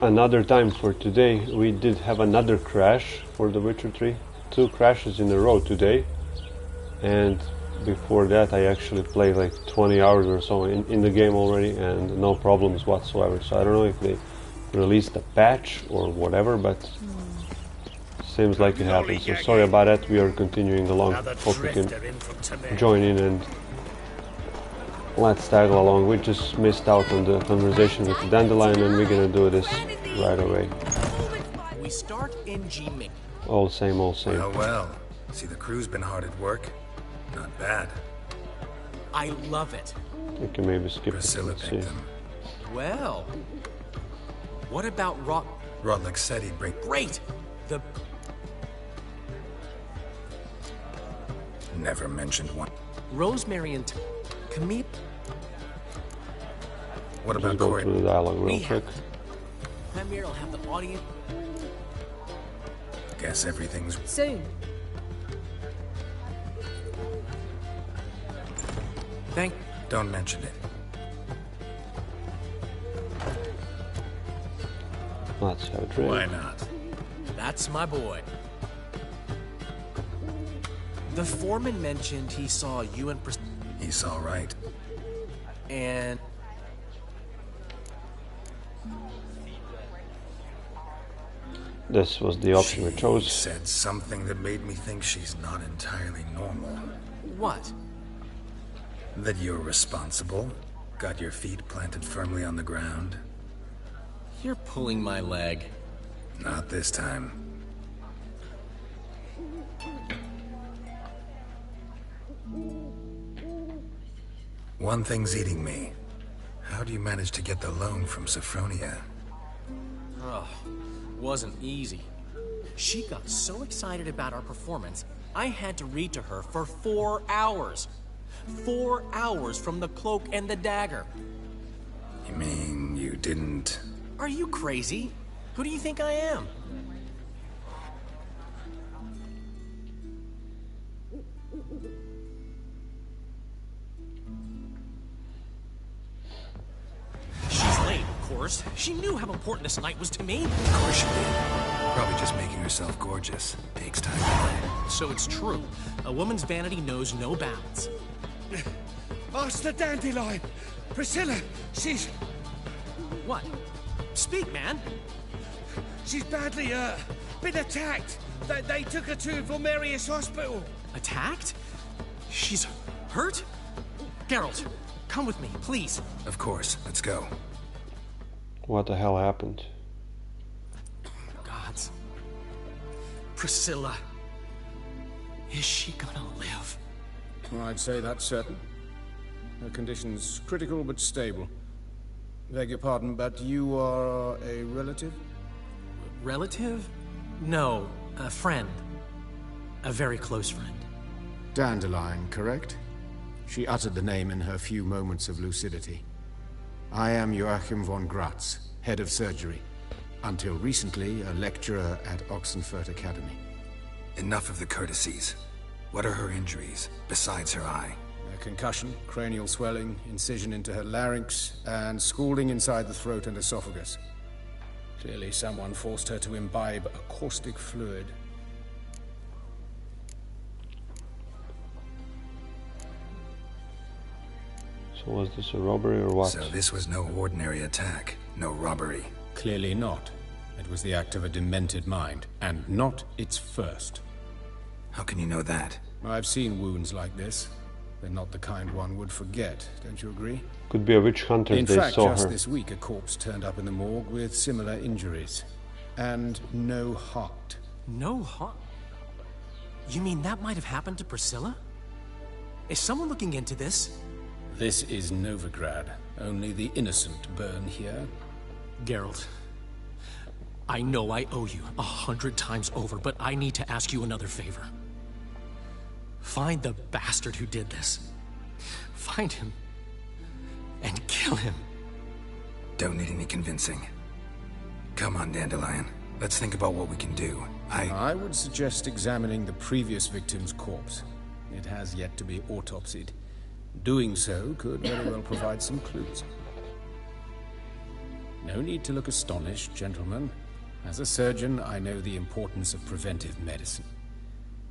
Another time for today. We did have another crash for The Witcher 3. 2 crashes in a row today. And before that I actually played like 20 hours or so in the game already and no problems whatsoever. So I don't know if they released a patch or whatever, but seems like it happened. So sorry about that. We are continuing along. Hope you can join in and let's tag along. We just missed out on the conversation with the Dandelion and we're gonna do this right away. We start in G-Ming. All same, all same. Oh well. See, the crew's been hard at work. Not bad. I love it. We can maybe skip Priscilla it. Let's picked see. them. Well, what about Rotlick said he'd break. Great! The... Never mentioned one. Rosemary and Camille... What Just about go Corey? through the dialogue real We quick. Premier will have the audience... Guess everything's... Soon. Thank... Don't mention it. Let's have a drink. Why not? That's my boy. The foreman mentioned he saw you and He's all right. and... This was the option we She chose. said something that made me think she's not entirely normal. What? That you're responsible, got your feet planted firmly on the ground. You're pulling my leg. Not this time. One thing's eating me. How do you manage to get the loan from Sophronia? Ugh, wasn't easy. She got so excited about our performance, I had to read to her for 4 hours. 4 hours from the Cloak and the Dagger. You mean you didn't... Are you crazy? Who do you think I am? She's late, of course. She knew how important this night was to me. Of course she did. Probably just making herself gorgeous. Takes time. So it's true. A woman's vanity knows no bounds. Master Dandelion! Priscilla, she's What? Speak, man. badly, been attacked. They took her to Vulmerius Hospital. Attacked? She's hurt? Geralt, come with me, please. Of course. Let's go. What the hell happened? Gods. Priscilla. Is she gonna live? I'd say that's certain. Her condition's critical but stable. Beg your pardon, but you are a relative? Relative? No, a friend. A very close friend. Dandelion, correct? She uttered the name in her few moments of lucidity. I am Joachim von Gratz, head of surgery. Until recently, a lecturer at Oxenfurt Academy. Enough of the courtesies. What are her injuries, besides her eye? A concussion, cranial swelling, incision into her larynx, and scalding inside the throat and esophagus. Clearly someone forced her to imbibe a caustic fluid. So was this a robbery or what? So this was no ordinary attack, no robbery. Clearly not. It was the act of a demented mind, and not its first. How can you know that? I've seen wounds like this. They're not the kind one would forget, don't you agree? Could be a witch hunter. In They fact, saw just her. this week a corpse turned up in the morgue with similar injuries. And no heart. No heart? You mean that might have happened to Priscilla? Is someone looking into this? This is Novigrad. Only the innocent burn here. Geralt, I know I owe you 100 times over, but I need to ask you another favor. Find the bastard who did this. Find him and kill him. Don't need any convincing. Come on, Dandelion. Let's think about what we can do. I would suggest examining the previous victim's corpse. It has yet to be autopsied. Doing so could very well provide some clues. No need to look astonished, gentlemen. As a surgeon, I know the importance of preventive medicine.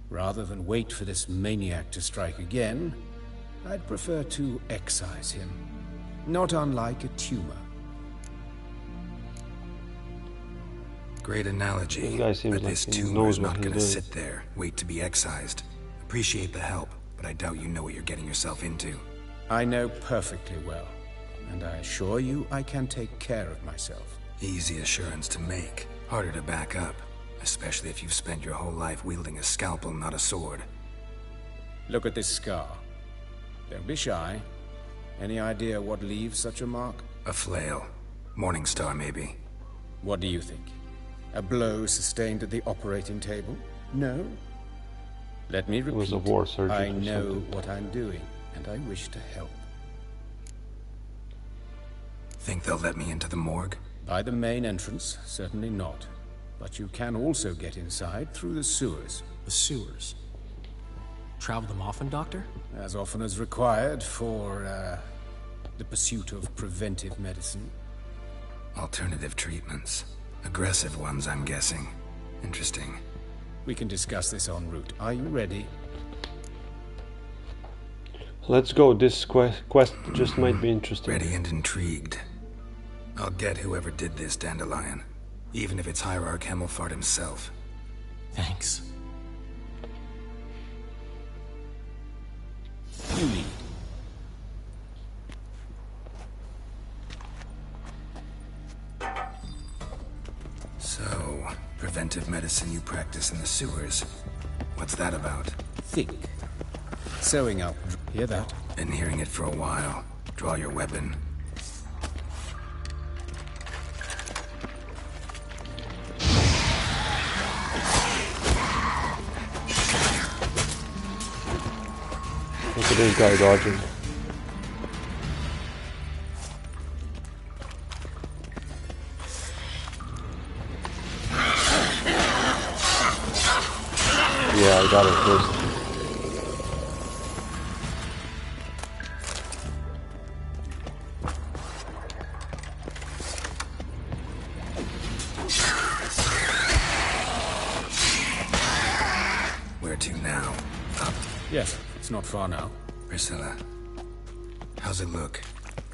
Rather than wait for this maniac to strike again, I'd prefer to excise him. Not unlike a tumor. Great analogy, This guy seems but like this he tumor knows is what not he's going to doing. sit there, wait to be excised. Appreciate the help, but I doubt you know what you're getting yourself into. I know perfectly well, and I assure you I can take care of myself. Easy assurance to make, harder to back up, especially if you've spent your whole life wielding a scalpel, not a sword. Look at this scar. Don't be shy. Any idea what leaves such a mark? A flail. Morningstar, maybe. What do you think? A blow sustained at the operating table? No? Let me repeat. It was a war surgeon I or know something. what I'm doing, and I wish to help. Think they'll let me into the morgue? By the main entrance, certainly not. But you can also get inside through the sewers. The sewers. Travel them often, Doctor? As often as required for, the pursuit of preventive medicine. Alternative treatments. Aggressive ones, I'm guessing. Interesting. We can discuss this en route. Are you ready? Let's go. This quest just might be interesting. Ready and intrigued. I'll get whoever did this, Dandelion. Even if it's Hierarch Hemmelfart himself. Thanks. You lead. So, preventive medicine you practice in the sewers. What's that about? Think. Sewing up. Hear that? Been hearing it for a while. Draw your weapon. Look at this guy dodging. Yeah, I got it first. Where to now? Up. Yes, it's not far now. Priscilla. How's it look?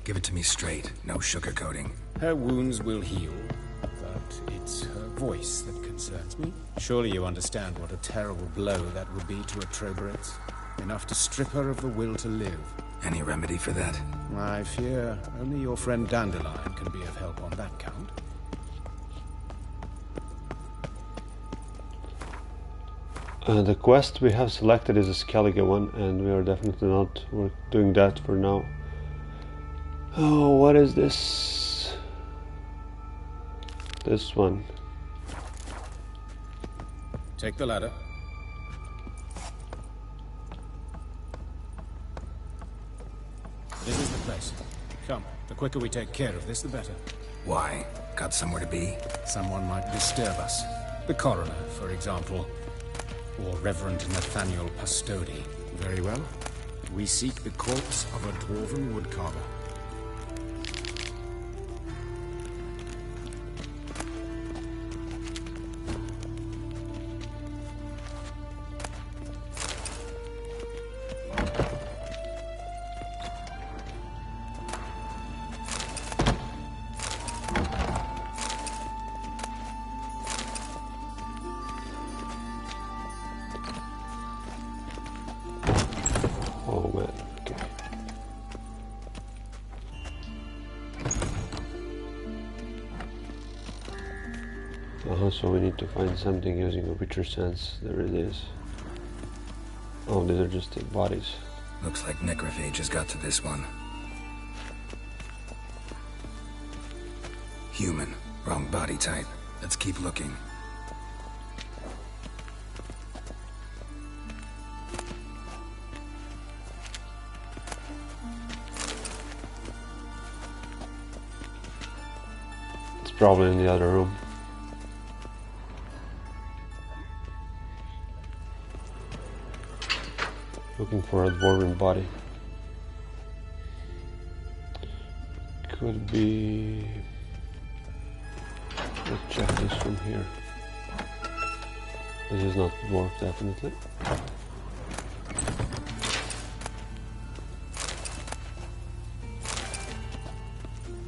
Give it to me straight, no sugarcoating. Her wounds will heal, but it's her voice that concerns me. Surely you understand what a terrible blow that would be to a Troberet. Enough to strip her of the will to live. Any remedy for that? I fear only your friend Dandelion can be of help on that count. The quest we have selected is a Skellige one, and we are definitely not doing that for now. Oh, what is this? This one. Take the ladder. This is the place. Come, the quicker we take care of this, the better. Why? Got somewhere to be? Someone might disturb us. The coroner, for example. Or Reverend Nathaniel Pastodi. Very well. We seek the corpse of a dwarven woodcarver. Oh man, okay. So we need to find something using a Witcher sense. There it is. Oh, these are just dead bodies. Looks like necrophages got to this one. Human. Wrong body type. Let's keep looking. It's probably in the other room. Looking for a dwarven body. Could be... Let's check this from here. This is not dwarf, definitely.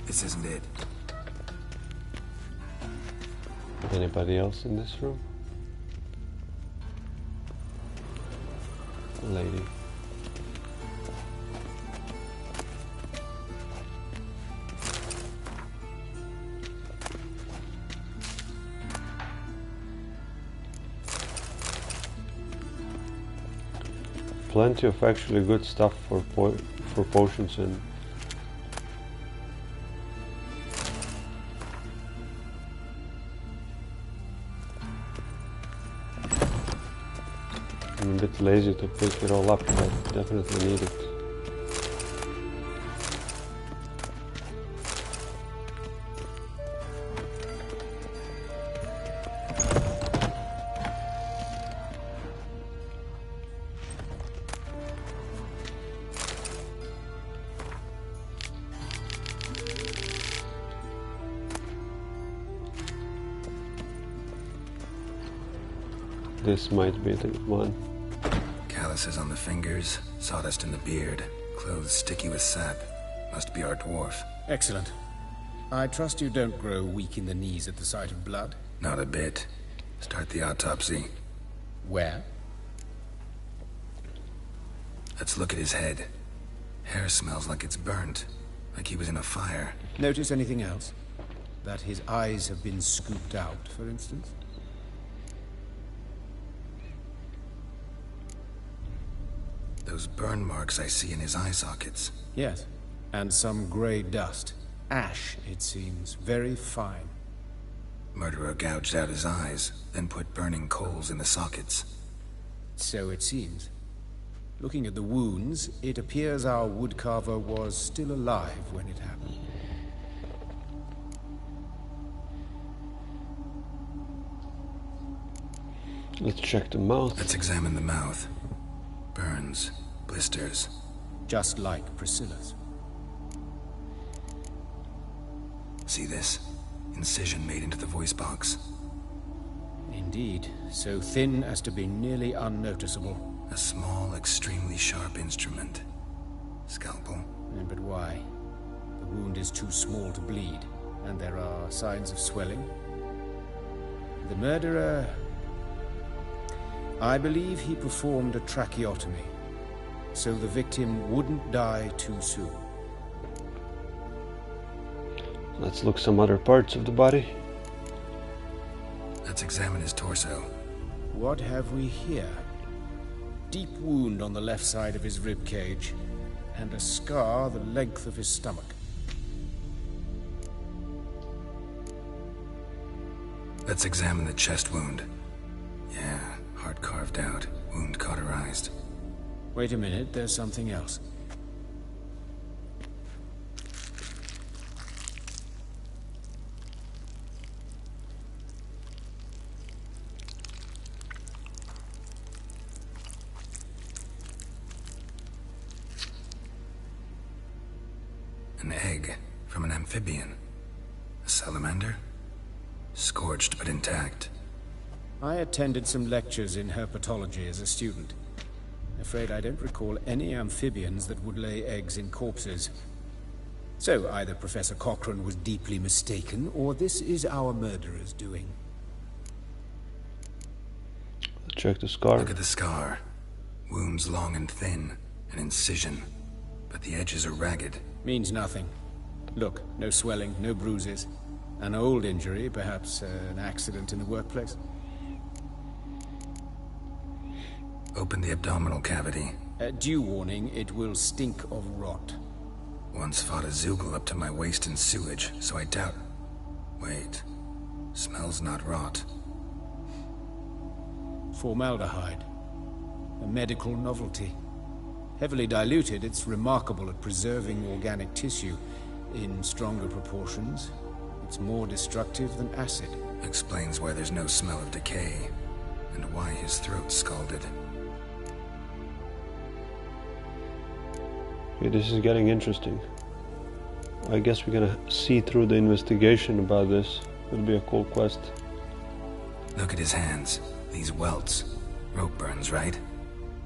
This isn't it. Anybody else in this room? Lady. Plenty of actually good stuff for potions and I'm a bit lazy to pick it all up, but definitely need it. This might be the one. Calluses on the fingers, sawdust in the beard, clothes sticky with sap. Must be our dwarf. Excellent. I trust you don't grow weak in the knees at the sight of blood? Not a bit. Start the autopsy. Where? Let's look at his head. Hair smells like it's burnt, like he was in a fire. Notice anything else? That his eyes have been scooped out, for instance? Those burn marks I see in his eye sockets. Yes. And some grey dust. Ash, it seems. Very fine. Murderer gouged out his eyes, then put burning coals in the sockets. So it seems. Looking at the wounds, it appears our woodcarver was still alive when it happened. Let's check the mouth. Let's examine the mouth. Burns, blisters. Just like Priscilla's. See this? Incision made into the voice box. Indeed, so thin as to be nearly unnoticeable. A small, extremely sharp instrument. Scalpel. But why? The wound is too small to bleed, and there are signs of swelling. The murderer... I believe he performed a tracheotomy, so the victim wouldn't die too soon. Let's look some other parts of the body. Let's examine his torso. What have we here? Deep wound on the left side of his rib cage, and a scar the length of his stomach. Let's examine the chest wound. Yeah, heart carved out, wound cauterized. Wait a minute, there's something else. An egg from an amphibian. A salamander? Scorched but intact. I attended some lectures in herpetology as a student. Afraid I don't recall any amphibians that would lay eggs in corpses. So either Professor Cochrane was deeply mistaken, or this is our murderer's doing. Check the scar. Look at the scar. Wounds long and thin. An incision. But the edges are ragged. Means nothing. Look, no swelling, no bruises. An old injury, perhaps an accident in the workplace. Open the abdominal cavity. Due warning, it will stink of rot. Once fought a Zoogle up to my waist in sewage, so I doubt... Wait. Smells not rot. Formaldehyde. A medical novelty. Heavily diluted, it's remarkable at preserving organic tissue. In stronger proportions, it's more destructive than acid. Explains why there's no smell of decay, and why his throat's scalded. Okay, this is getting interesting. I guess we're gonna see through the investigation about this. Could be a cool quest. Look at his hands. These welts. Rope burns, right?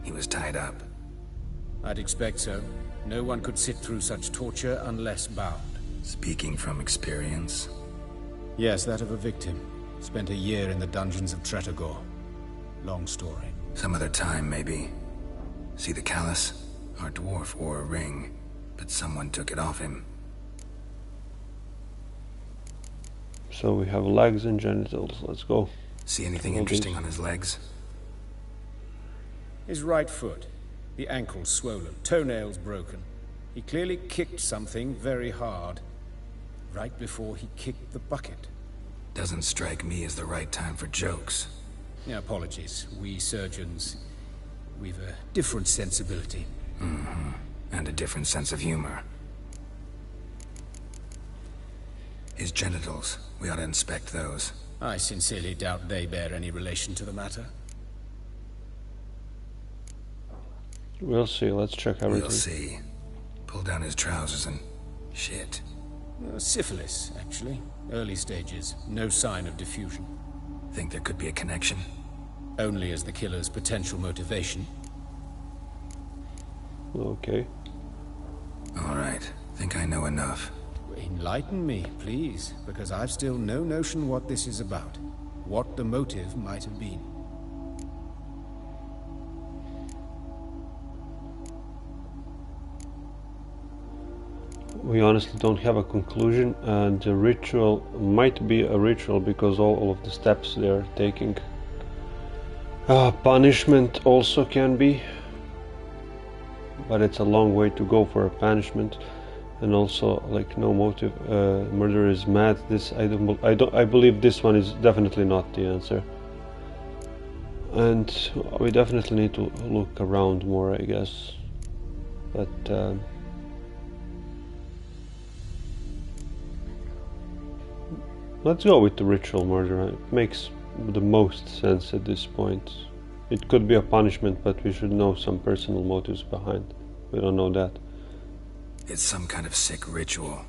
He was tied up. I'd expect so. No one could sit through such torture unless bound. Speaking from experience. Yes, that of a victim. Spent a year in the dungeons of Tretogor. Long story. Some other time, maybe. See the callus? Our dwarf wore a ring, but someone took it off him. So we have legs and genitals. Let's go. See anything interesting on his legs? His right foot. The ankle swollen, toenails broken. He clearly kicked something very hard. Right before he kicked the bucket. Doesn't strike me as the right time for jokes. Yeah, apologies. We surgeons, we've a different sensibility. And a different sense of humor. His genitals. We ought to inspect those. I sincerely doubt they bear any relation to the matter. We'll see. Let's check everything. We'll see. Pull down his trousers and... shit. Syphilis, actually. Early stages. No sign of diffusion. Think there could be a connection? Only as the killer's potential motivation. Okay. Alright. Think I know enough. Enlighten me, please, because I've still no notion what this is about. What the motive might have been. We honestly don't have a conclusion, and the ritual might be a ritual because all of the steps they're taking. Punishment also can be, but it's a long way to go for a punishment, and also like no motive. Murder is mad. This I believe this one is definitely not the answer, and we definitely need to look around more, I guess. But let's go with the ritual murder. It makes the most sense at this point. It could be a punishment, but we should know some personal motives behind. We don't know that. It's some kind of sick ritual.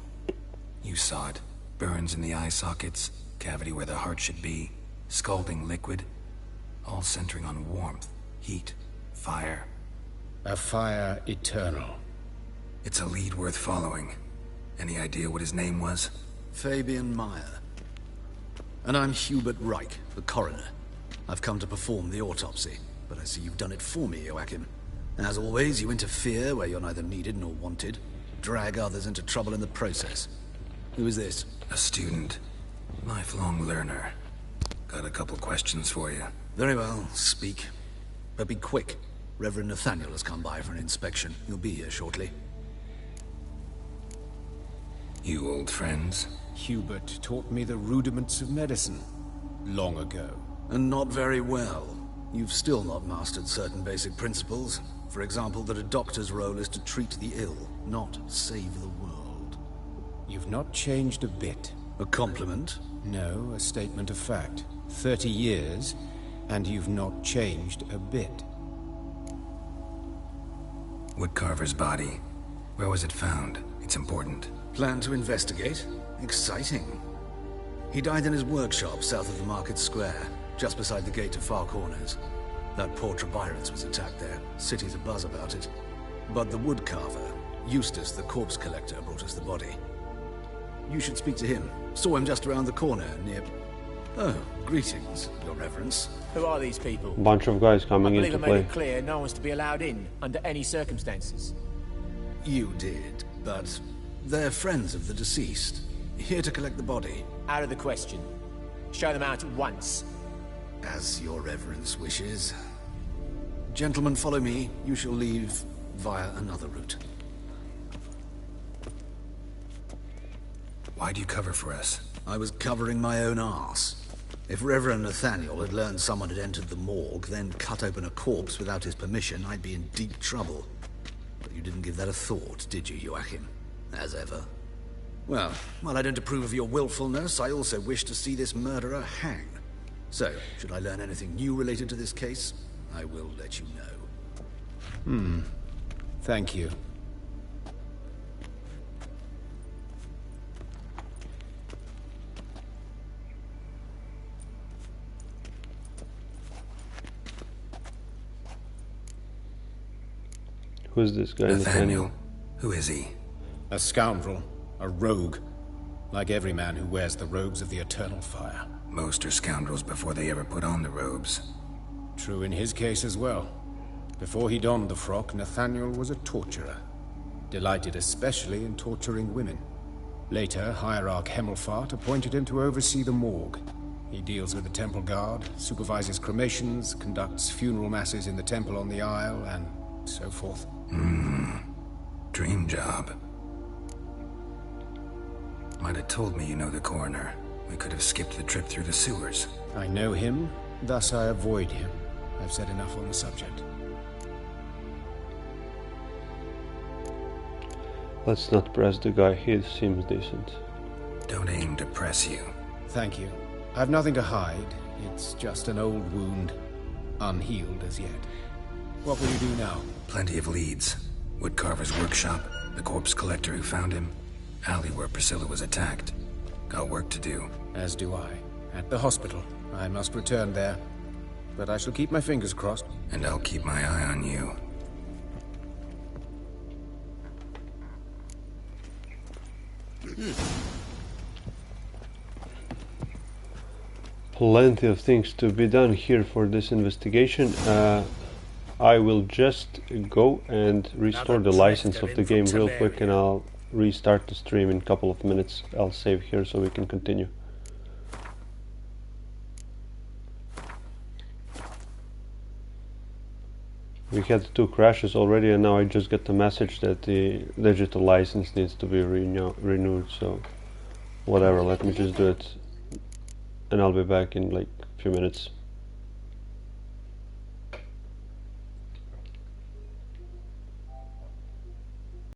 You saw it. Burns in the eye sockets, cavity where the heart should be, scalding liquid, all centering on warmth, heat, fire. A fire eternal. It's a lead worth following. Any idea what his name was? Fabian Meyer. And I'm Hubert Reich, the coroner. I've come to perform the autopsy, but I see you've done it for me, Joachim. As always, you interfere where you're neither needed nor wanted. Drag others into trouble in the process. Who is this? A student. Lifelong learner. Got a couple questions for you. Very well, speak. But be quick. Reverend Nathaniel has come by for an inspection. He'll be here shortly. You old friends? Hubert taught me the rudiments of medicine. Long ago. And not very well. You've still not mastered certain basic principles. For example, that a doctor's role is to treat the ill, not save the world. You've not changed a bit. A compliment? No, a statement of fact. 30 years, and you've not changed a bit. Woodcarver's body. Where was it found? It's important. Plan to investigate? Exciting. He died in his workshop south of the market square, just beside the gate to Far Corners. That poor Trebirans was attacked there. City's abuzz about it. But the woodcarver, Eustace the corpse collector, brought us the body. You should speak to him. Saw him just around the corner near... Oh, greetings, Your Reverence. Who are these people? Bunch of guys coming I into believe I made play. it clear no one's to be allowed in under any circumstances. You did, but they're friends of the deceased. Here to collect the body. Out of the question. Show them out at once. As Your Reverence wishes. Gentlemen, follow me. You shall leave via another route. Why'd you cover for us? I was covering my own arse. If Reverend Nathaniel had learned someone had entered the morgue, then cut open a corpse without his permission, I'd be in deep trouble. But you didn't give that a thought, did you, Joachim? As ever. Well, while I don't approve of your willfulness, I also wish to see this murderer hang. So, should I learn anything new related to this case, I will let you know. Thank you. Who's this guy, Nathaniel. Who is he? A scoundrel, a rogue, like every man who wears the robes of the Eternal Fire. Most are scoundrels before they ever put on the robes. True in his case as well. Before he donned the frock, Nathaniel was a torturer, delighted especially in torturing women. Later, Hierarch Hemmelfart appointed him to oversee the morgue. He deals with the temple guard, supervises cremations, conducts funeral masses in the temple on the Isle, and so forth. Dream job. Might have told me you know the coroner. We could have skipped the trip through the sewers. I know him, thus I avoid him. I've said enough on the subject. Let's not press the guy, he seems decent. Don't aim to press you. Thank you. I've nothing to hide. It's just an old wound, unhealed as yet. What will you do now? Plenty of leads. Woodcarver's workshop, the corpse collector who found him, alley where Priscilla was attacked. Got work to do. As do I. At the hospital. I must return there. But I shall keep my fingers crossed. And I'll keep my eye on you. Plenty of things to be done here for this investigation. I will just go and restore the license of the game real quick, and I'll restart the stream in a couple of minutes. I'll save here so we can continue. We had 2 crashes already, and now I just got the message that the digital license needs to be renewed, so whatever, let me just do it, and I'll be back in like a few minutes.